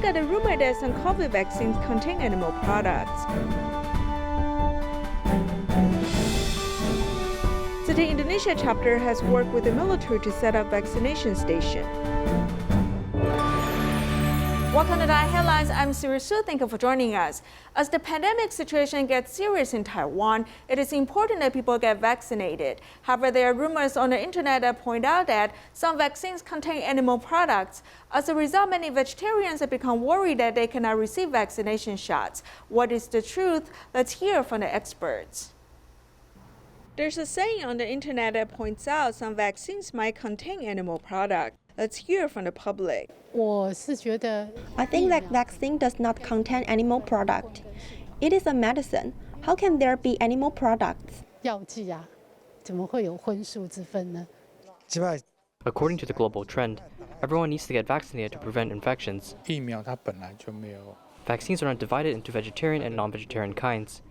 at the rumor that some COVID vaccines contain animal products. Tzu Chi Indonesia Chapter has worked with the military to set up vaccination station. Welcome to DaAi Headlines. I'm Siri Su. Thank you for joining us. As the pandemic situation gets serious in Taiwan, it is important that people get vaccinated. However, there are rumors on the internet that point out that some vaccines contain animal products. As a result, many vegetarians have become worried that they cannot receive vaccination shots. What is the truth? Let's hear from the experts. There's a saying on the internet that points out some vaccines might contain animal products. Let's hear from the public. I think that vaccine does not contain animal product. It is a medicine. How can there be animal products? According to the global trend, everyone needs to get vaccinated to prevent infections. Vaccines are not divided into vegetarian and non-vegetarian kinds.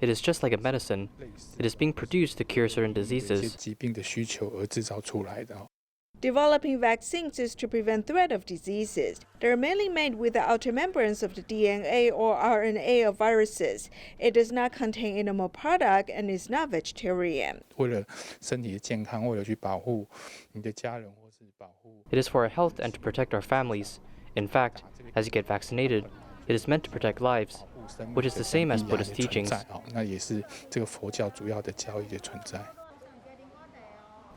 It is just like a medicine. It is being produced to cure certain diseases. Developing vaccines is to prevent threat of diseases. They're mainly made with the outer membranes of the DNA or RNA of viruses. It does not contain animal product and is not vegetarian. It is for our health and to protect our families. In fact, as you get vaccinated, it is meant to protect lives, which is the same as Buddhist teachings.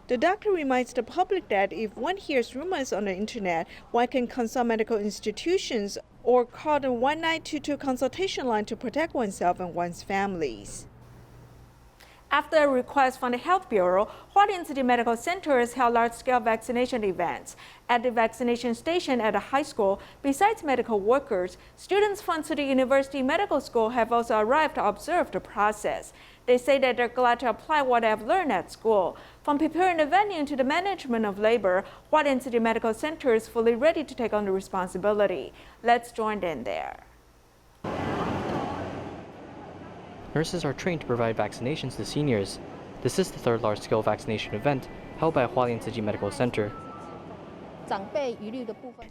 The doctor reminds the public that if one hears rumors on the internet, one can consult medical institutions or call the 1922 consultation line to protect oneself and one's families. After a request from the Health Bureau, Hualien City Medical Center has held large-scale vaccination events. At the vaccination station at the high school, besides medical workers, students from Tzu Chi University Medical School have also arrived to observe the process. They say that they're glad to apply what they have learned at school. From preparing the venue to the management of labor, Hualien City Medical Center is fully ready to take on the responsibility. Let's join them there. Nurses are trained to provide vaccinations to seniors. This is the third large-scale vaccination event held by Hualien City Medical Center.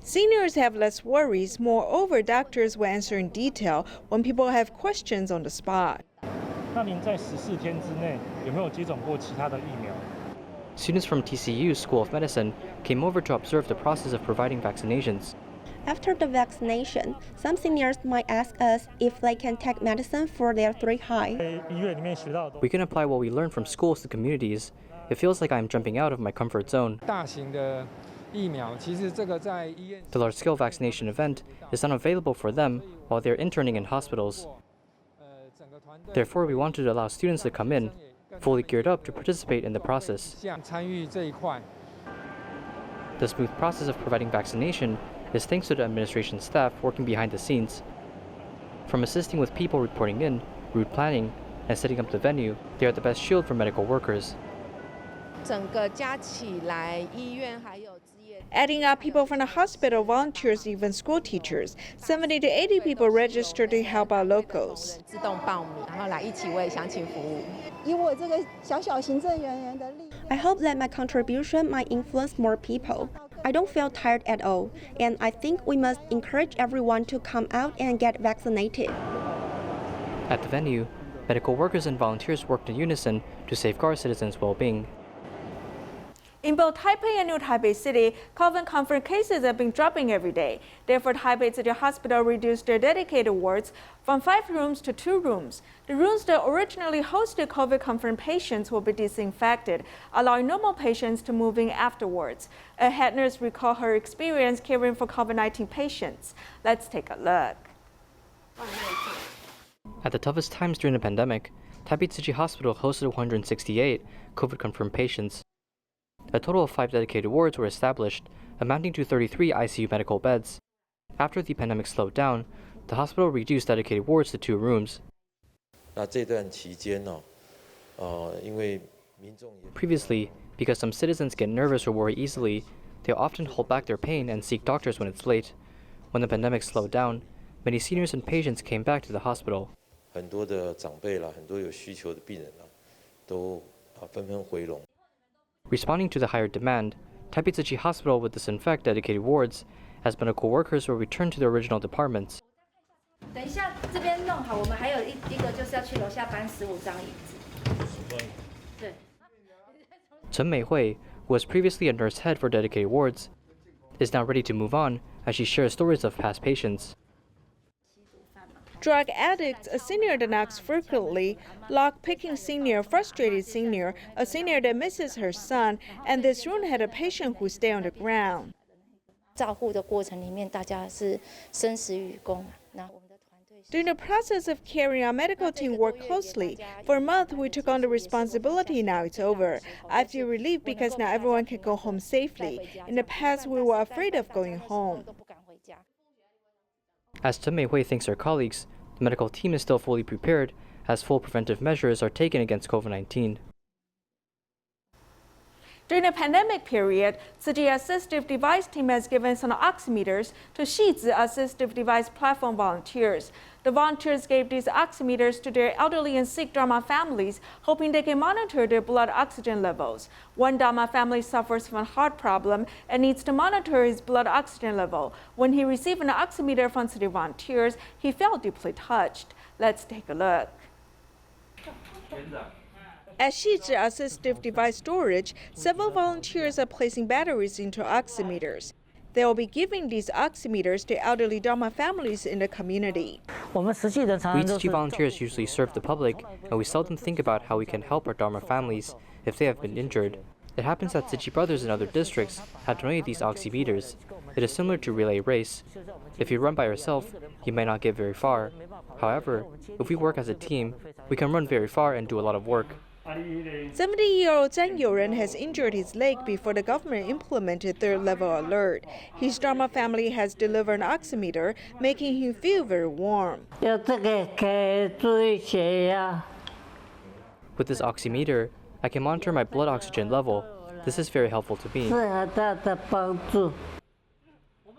Seniors have less worries. Moreover, doctors will answer in detail when people have questions on the spot. Students from TCU School of Medicine came over to observe the process of providing vaccinations. After the vaccination, some seniors might ask us if they can take medicine for their 3 high. We can apply what we learned from schools to communities. It feels like I'm jumping out of my comfort zone. The large-scale vaccination event is unavailable for them while they're interning in hospitals. Therefore, we wanted to allow students to come in, fully geared up to participate in the process. The smooth process of providing vaccination is thanks to the administration staff working behind the scenes. From assisting with people reporting in, route planning, and setting up the venue, they are the best shield for medical workers. Adding up people from the hospital, volunteers, even school teachers, 70 to 80 people registered to help out locals. I hope that my contribution might influence more people. I don't feel tired at all, and I think we must encourage everyone to come out and get vaccinated. At the venue, medical workers and volunteers worked in unison to safeguard citizens' well-being. In both Taipei and New Taipei City, COVID-confirmed cases have been dropping every day. Therefore, Taipei City Hospital reduced their dedicated wards from 5 rooms to 2 rooms. The rooms that originally hosted COVID-confirmed patients will be disinfected, allowing normal patients to move in afterwards. A head nurse recalled her experience caring for COVID-19 patients. Let's take a look. At the toughest times during the pandemic, Taipei Tzu Chi Hospital hosted 168 COVID-confirmed patients. A total of 5 dedicated wards were established, amounting to 33 ICU medical beds. After the pandemic slowed down, the hospital reduced dedicated wards to 2 rooms. Previously, because some citizens get nervous or worry easily, they often hold back their pain and seek doctors when it's late. When the pandemic slowed down, many seniors and patients came back to the hospital. Responding to the higher demand, Taipei Tzu Chi Hospital would disinfect dedicated wards as medical workers will return to their original departments. 等一下，这边弄好，我们还有一个就是要去楼下搬15张椅子。对。Chen Meihui, who was previously a nurse head for dedicated wards, is now ready to move on as she shares stories of past patients. Drug addicts, a senior that knocks frequently, lock-picking senior, frustrated senior, a senior that misses her son, and this room had a patient who stayed on the ground. 照护的过程里面，大家是生死与共。那我们的团队 During the process of caring, our medical team worked closely. For a month, we took on the responsibility. Now it's over. I feel relieved because now everyone can go home safely. In the past, we were afraid of going home. As Chen Meihui thanks her colleagues, the medical team is still fully prepared as full preventive measures are taken against COVID-19. During the pandemic period, Tzu Chi assistive device team has given some oximeters to Tzu assistive device platform volunteers. The volunteers gave these oximeters to their elderly and sick Dharma families, hoping they can monitor their blood oxygen levels. One Dharma family suffers from a heart problem and needs to monitor his blood oxygen level. When he received an oximeter from Tzu Chi volunteers, he felt deeply touched. Let's take a look. At Tzu Chi assistive device storage, several volunteers are placing batteries into oximeters. They will be giving these oximeters to elderly Dharma families in the community. We Tzu Chi volunteers usually serve the public, and we seldom think about how we can help our Dharma families if they have been injured. It happens that Tzu Chi brothers in other districts have donated these oximeters. It is similar to relay race. If you run by yourself, you might not get very far. However, if we work as a team, we can run very far and do a lot of work. 70-year-old Zhang Youren has injured his leg before the government implemented third-level alert. His Dharma family has delivered an oximeter, making him feel very warm. With this oximeter, I can monitor my blood oxygen level. This is very helpful to me.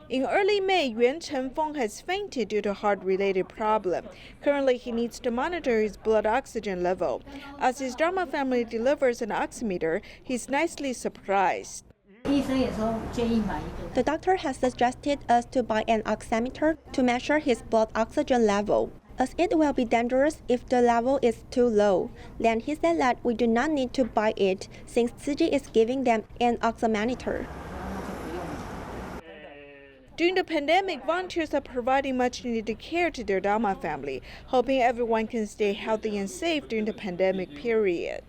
In early May, Yuan Chenfeng has fainted due to heart-related problem. Currently, he needs to monitor his blood oxygen level. As his Dharma family delivers an oximeter, he's nicely surprised. The doctor has suggested us to buy an oximeter to measure his blood oxygen level, as it will be dangerous if the level is too low. Then he said that we do not need to buy it since Tzu Chi is giving them an oximeter. During the pandemic, volunteers are providing much-needed care to their Dharma family, hoping everyone can stay healthy and safe during the pandemic period.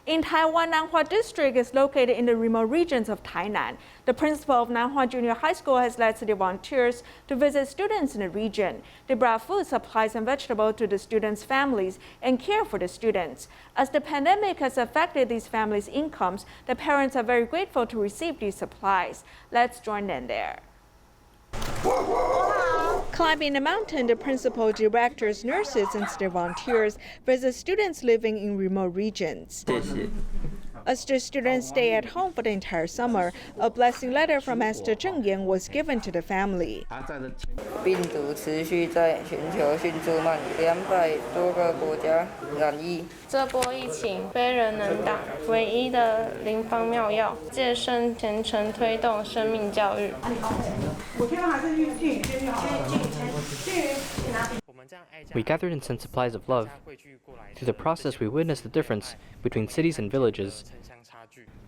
In Taiwan, Nanhua District is located in the remote regions of Tainan. The principal of Nanhua Junior High School has led city volunteers to visit students in the region. They brought food, supplies, and vegetables to the students' families and care for the students. As the pandemic has affected these families' incomes, the parents are very grateful to receive these supplies. Let's join them there. Climbing a mountain, the principal, directors, nurses, and student volunteers visit students living in remote regions. As the students stay at home for the entire summer, a blessing letter from Master Zheng Yan was given to the family. 病毒持续在全球迅速蔓延，200多个国家染疫。这波疫情非人能挡，唯一的灵方妙药，戒慎虔诚推动生命教育。We gathered and sent supplies of love. Through the process, we witnessed the difference between cities and villages.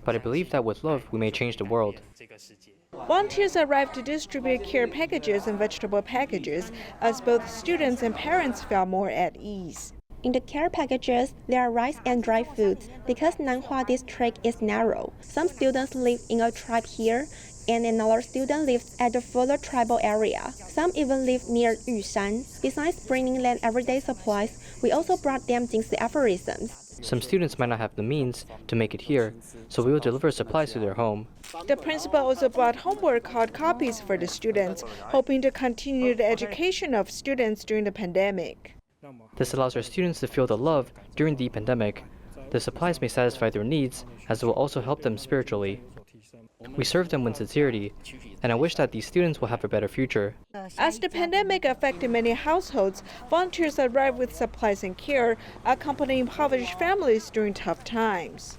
But I believe that with love, we may change the world. Volunteers arrived to distribute care packages and vegetable packages, as both students and parents felt more at ease. In the care packages, there are rice and dry foods because Nanhua District is narrow. Some students live in a tribe here, and another student lives at the further tribal area. Some even live near Yushan. Besides bringing them everyday supplies, we also brought them Jingzi aphorisms. Some students might not have the means to make it here, so we will deliver supplies to their home. The principal also brought homework hard copies for the students, hoping to continue the education of students during the pandemic. This allows our students to feel the love during the pandemic. The supplies may satisfy their needs, as it will also help them spiritually. We serve them with sincerity, and I wish that these students will have a better future. As the pandemic affected many households, volunteers arrived with supplies and care, accompanying impoverished families during tough times.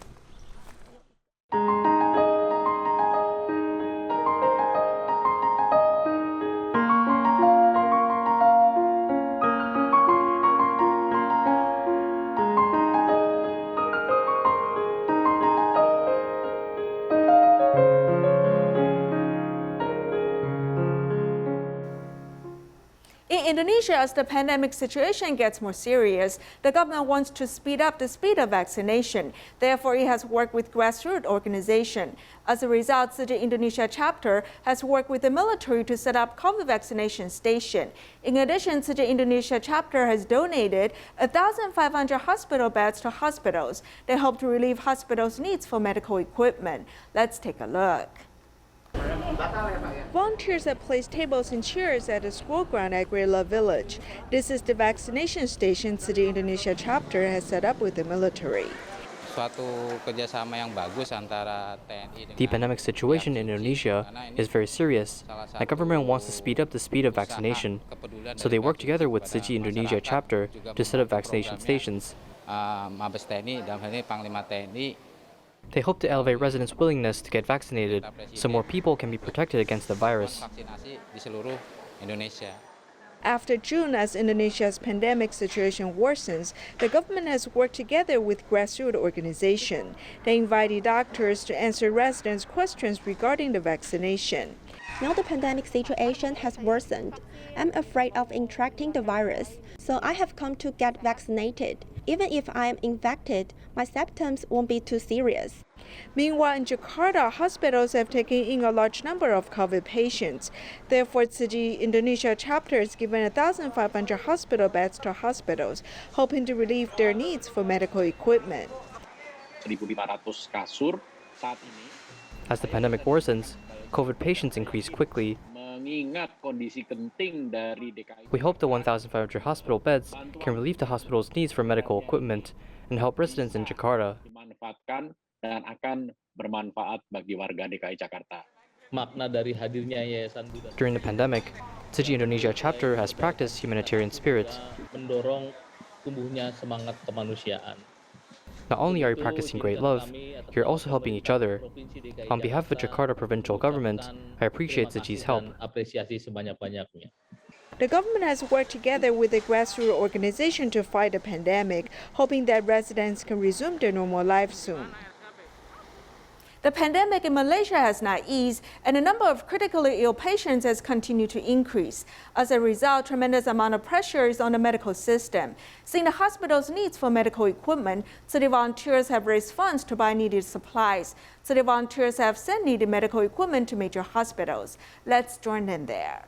Indonesia, as the pandemic situation gets more serious, the government wants to speed up the speed of vaccination. Therefore, it has worked with grassroots organizations. As a result, Tzu Chi Indonesia Chapter has worked with the military to set up COVID vaccination station. In addition, Tzu Chi Indonesia Chapter has donated 1,500 hospital beds to hospitals. They hope to relieve hospitals' needs for medical equipment. Let's take a look. Volunteers have placed tables and chairs at the school ground at Grela Village. This is the vaccination station Tzu Chi Indonesia Chapter has set up with the military. The pandemic situation in Indonesia is very serious. The government wants to speed up the speed of vaccination, so they work together with Tzu Chi Indonesia Chapter to set up vaccination stations. They hope to elevate residents' willingness to get vaccinated so more people can be protected against the virus. After June, as Indonesia's pandemic situation worsens, the government has worked together with grassroots organizations. They invited doctors to answer residents' questions regarding the vaccination. Now the pandemic situation has worsened. I'm afraid of contracting the virus, so I have come to get vaccinated. Even if I am infected, my symptoms won't be too serious. Meanwhile, in Jakarta, hospitals have taken in a large number of COVID patients. Therefore, Tzu Chi Indonesia Chapter has given 1,500 hospital beds to hospitals, hoping to relieve their needs for medical equipment. As the pandemic worsens, COVID patients increase quickly. We hope the 1,500 hospital beds can relieve the hospital's needs for medical equipment and help residents in Jakarta. During the pandemic, Tzu Chi Indonesia Chapter has practiced humanitarian spirit. Not only are you practicing great love, you're also helping each other. On behalf of the Jakarta provincial government, I appreciate Tzu Chi's help. The government has worked together with a grassroots organization to fight the pandemic, hoping that residents can resume their normal lives soon. The pandemic in Malaysia has not eased, and the number of critically ill patients has continued to increase. As a result, tremendous amount of pressure is on the medical system. Seeing the hospital's needs for medical equipment, Tzu Chi volunteers have raised funds to buy needed supplies. Tzu Chi volunteers have sent needed medical equipment to major hospitals. Let's join them there.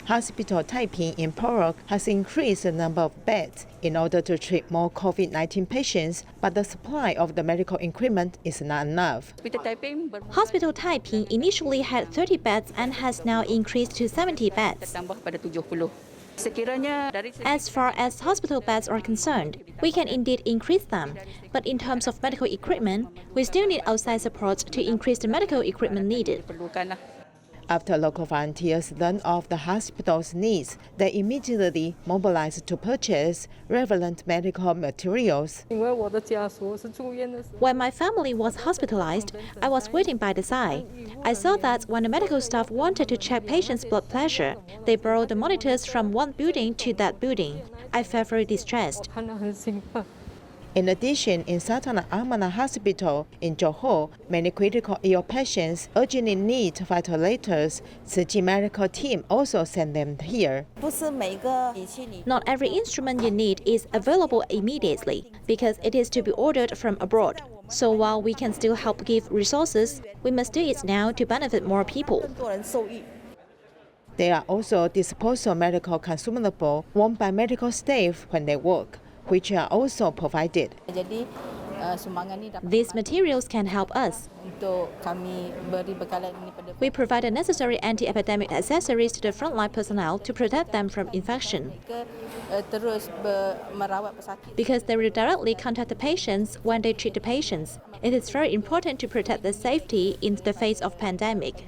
Hospital Taiping in Porok has increased the number of beds in order to treat more COVID-19 patients, but the supply of the medical equipment is not enough. Hospital Taiping initially had 30 beds and has now increased to 70 beds. As far as hospital beds are concerned, we can indeed increase them. But in terms of medical equipment, we still need outside support to increase the medical equipment needed. After local volunteers learned of the hospital's needs, they immediately mobilized to purchase relevant medical materials. When my family was hospitalized, I was waiting by the side. I saw that when the medical staff wanted to check patients' blood pressure, they borrowed the monitors from one building to that building. I felt very distressed. In addition, in Sultan Amana Hospital in Johor, many critical ill patients urgently need ventilators. Tzu Chi medical team also sent them here. Not every instrument you need is available immediately because it is to be ordered from abroad. So while we can still help give resources, we must do it now to benefit more people. There are also disposable medical consumables worn by medical staff when they work, which are also provided. These materials can help us. We provide the necessary anti-epidemic accessories to the frontline personnel to protect them from infection. Because they will directly contact the patients when they treat the patients, it is very important to protect their safety in the face of pandemic.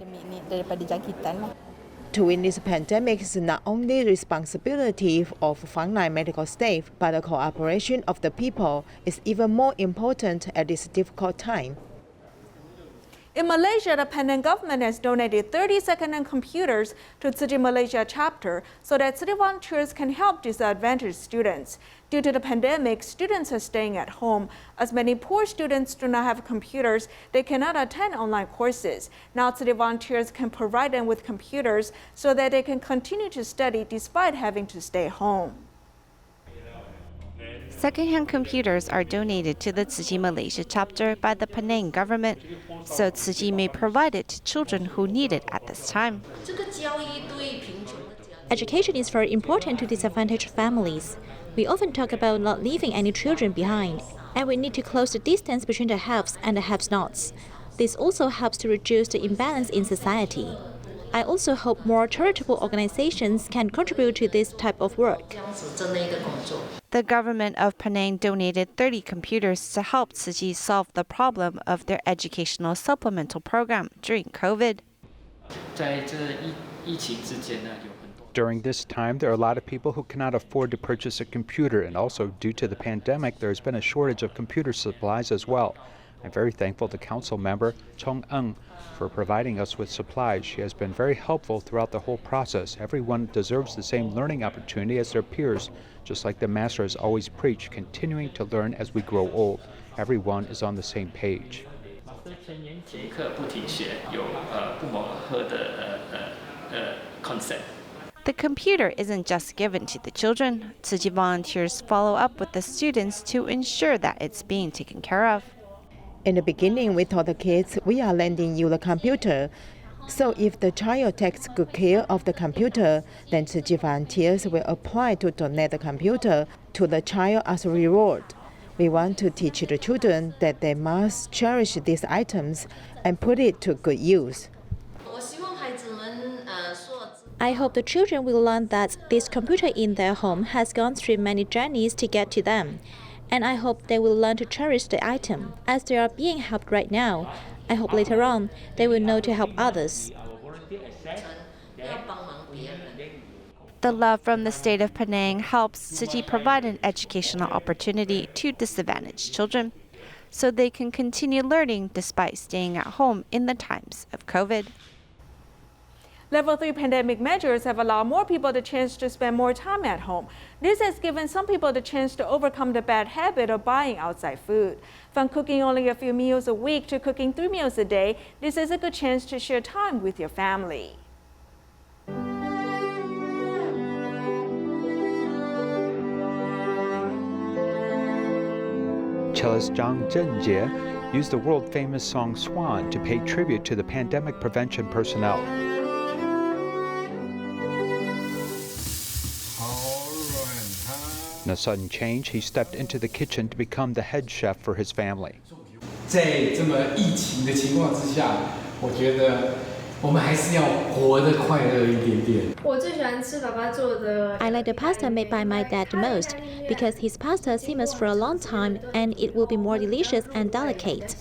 To win this pandemic is not only the responsibility of frontline medical staff, but the cooperation of the people is even more important at this difficult time. In Malaysia, the Penang government has donated 30 second-hand computers to Tzu Chi Malaysia Chapter so that city volunteers can help disadvantaged students. Due to the pandemic, students are staying at home. As many poor students do not have computers, they cannot attend online courses. Now, city volunteers can provide them with computers so that they can continue to study despite having to stay home. Second-hand computers are donated to the Tzu Chi Malaysia chapter by the Penang government, so Tzu Chi may provide it to children who need it at this time. Education is very important to disadvantaged families. We often talk about not leaving any children behind, and we need to close the distance between the haves and the have-nots. This also helps to reduce the imbalance in society. I also hope more charitable organizations can contribute to this type of work. The government of Penang donated 30 computers to help Tzu Chi solve the problem of their educational supplemental program during COVID. During this time, there are a lot of people who cannot afford to purchase a computer, and also due to the pandemic, there has been a shortage of computer supplies as well. I'm very thankful to Council Member Chong Eng for providing us with supplies. She has been very helpful throughout the whole process. Everyone deserves the same learning opportunity as their peers, just like the Master has always preached, continuing to learn as we grow old. Everyone is on the same page. The computer isn't just given to the children. Tzu Chi volunteers follow up with the students to ensure that it's being taken care of. In the beginning, we told the kids, we are lending you the computer. So if the child takes good care of the computer, then Tzu Chi volunteers will apply to donate the computer to the child as a reward. We want to teach the children that they must cherish these items and put it to good use. I hope the children will learn that this computer in their home has gone through many journeys to get to them. And I hope they will learn to cherish the item. As they are being helped right now, I hope later on they will know to help others. The love from the state of Penang helps Tzu Chi provide an educational opportunity to disadvantaged children, so they can continue learning despite staying at home in the times of COVID. Level 3 pandemic measures have allowed more people the chance to spend more time at home. This has given some people the chance to overcome the bad habit of buying outside food. From cooking only a few meals a week to cooking 3 meals a day, this is a good chance to share time with your family. Cellist Zhang Zhenjie used the world-famous song Swan to pay tribute to the pandemic prevention personnel. In a sudden change, he stepped into the kitchen to become the head chef for his family. 在这么疫情的情况之下，我觉得我们还是要活得快乐一点点。我最喜欢吃爸爸做的。 I like the pasta made by my dad the most because his pasta simmers for a long time and it will be more delicious and delicate.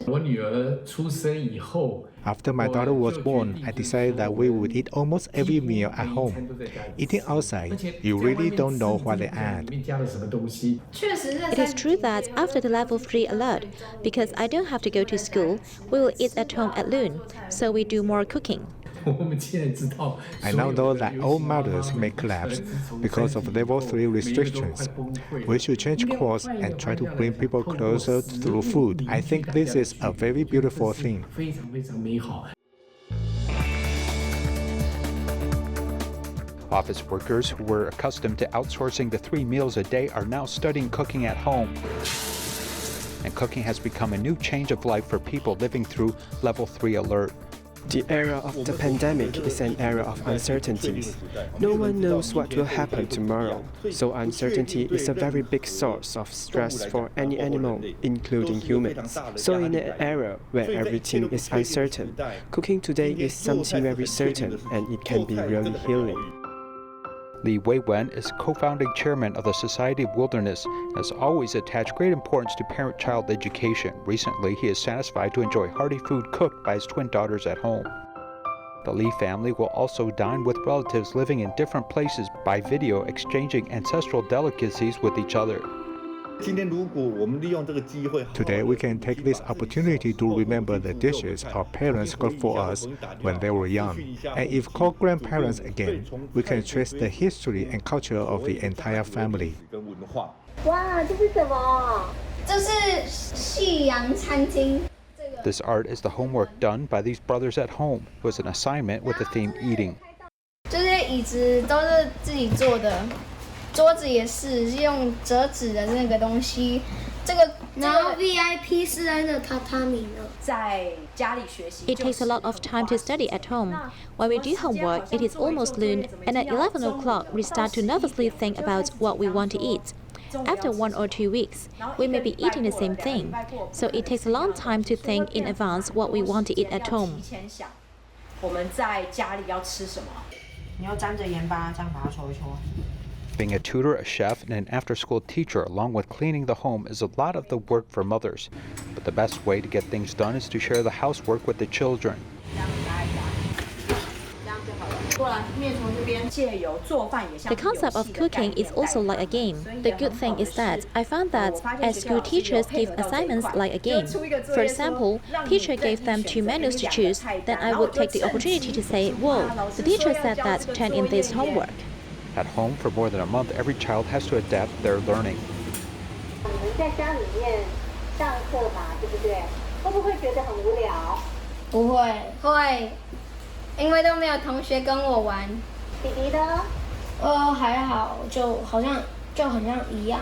我女儿出生以后。 After my daughter was born, I decided that we would eat almost every meal at home. Eating outside, you really don't know what they add. It is true that after the level 3 alert, because I don't have to go to school, we will eat at home at noon, so we do more cooking. I now know that all mothers may collapse because of level 3 restrictions. We should change course and try to bring people closer through food. I think this is a very beautiful thing. Office workers who were accustomed to outsourcing the 3 meals a day are now studying cooking at home. And cooking has become a new change of life for people living through level 3 alert. The era of the pandemic is an era of uncertainties. No one knows what will happen tomorrow, so uncertainty is a very big source of stress for any animal, including humans. So in an era where everything is uncertain, cooking today is something very certain and it can be really healing. Li Weiwen is co-founding chairman of the Society of Wilderness and has always attached great importance to parent-child education. Recently, he is satisfied to enjoy hearty food cooked by his twin daughters at home. The Li family will also dine with relatives living in different places by video, exchanging ancestral delicacies with each other. Today, we can take this opportunity to remember the dishes our parents cooked for us when they were young. And if call grandparents again, we can trace the history and culture of the entire family. This art is the homework done by these brothers at home. It was an assignment with the theme eating. 这些椅子都是自己做的，桌子也是用折纸的那个东西。然后 VIP 是在那榻榻米呢，在家里学习。 It takes a lot of time to study at home. When we do homework, it is almost noon, and at 11 o'clock, we start to nervously think about what we want to eat. After 1 or 2 weeks, we may be eating the same thing, so it takes a long time to think in advance what we want to eat at home. 我们在家里要吃什么？你要沾着盐巴，这样把它搓一搓。 Being a tutor, a chef, and an after-school teacher, along with cleaning the home, is a lot of the work for mothers. But the best way to get things done is to share the housework with the children. The concept of cooking is also like a game. The good thing is that I found that as school teachers give assignments like a game. For example, teacher gave them 2 menus to choose, then I would take the opportunity to say, whoa, the teacher said that turn in this homework. At home, for more than a month, every child has to adapt their learning. 在家里面上课嘛，对不对？会不会觉得很无聊？不会，会，因为都没有同学跟我玩。弟弟呢？还好，就好像很像一样。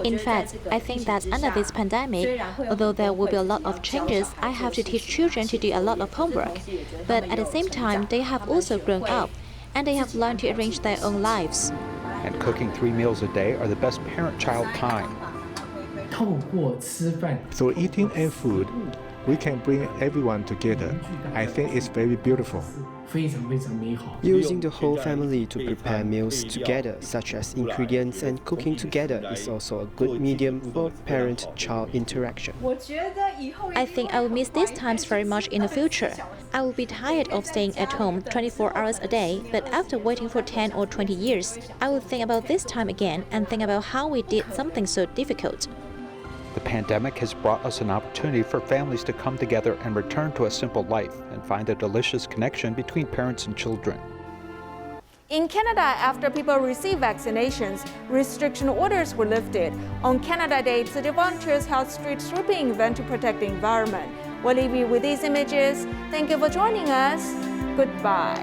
In fact, I think that under this pandemic, although there will be a lot of changes, I have to teach children to do a lot of homework. But at the same time, they have also grown up, and they have learned to arrange their own lives. And cooking 3 meals a day are the best parent-child time. Through eating and food, we can bring everyone together. I think it's very beautiful. Using the whole family to prepare meals together, such as ingredients and cooking together, is also a good medium for parent-child interaction. I think I will miss these times very much in the future. I will be tired of staying at home 24 hours a day, but after waiting for 10 or 20 years, I will think about this time again and think about how we did something so difficult. The pandemic has brought us an opportunity for families to come together and return to a simple life and find a delicious connection between parents and children. In Canada, after people received vaccinations, restriction orders were lifted. On Canada Day, Tzu Chi volunteers held street sweeping event to protect the environment. We'll leave you with these images. Thank you for joining us. Goodbye.